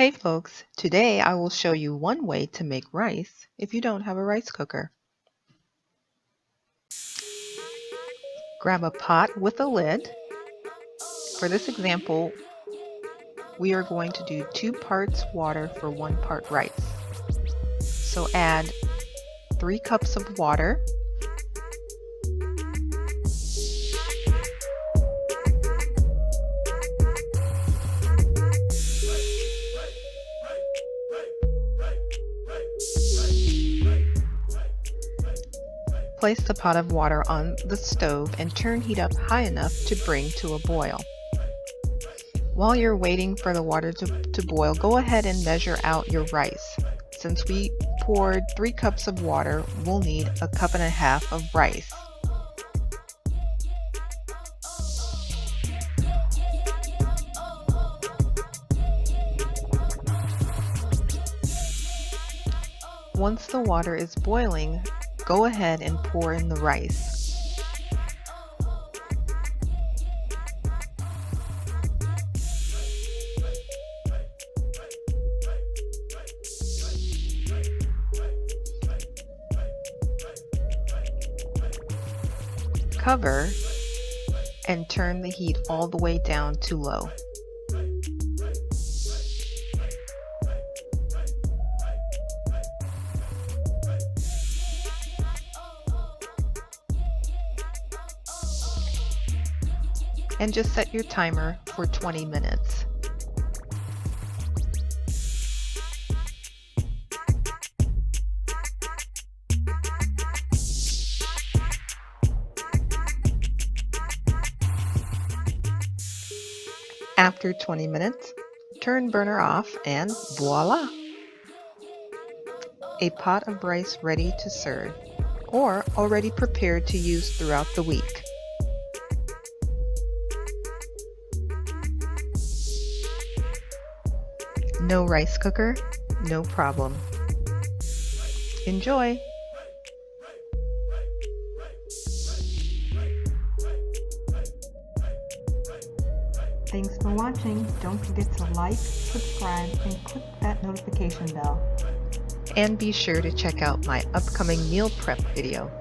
Hey folks, today I will show you one way to make rice if you don't have a rice cooker. Grab a pot with a lid. For this example, we are going to do 2 parts water for 1 part rice. So add 3 cups of water, place the pot of water on the stove and turn heat up high enough to bring to a boil. While you're waiting for the water to boil, go ahead and measure out your rice. Since we poured 3 cups of water, we'll need 1.5 cups of rice. Once the water is boiling, go ahead and pour in the rice. Cover and turn the heat all the way down to low. And just set your timer for 20 minutes. After 20 minutes, turn burner off and voila! A pot of rice ready to serve, or already prepared to use throughout the week. No rice cooker? No problem. Enjoy! Thanks for watching. Don't forget to like, subscribe, and click that notification bell. And be sure to check out my upcoming meal prep video.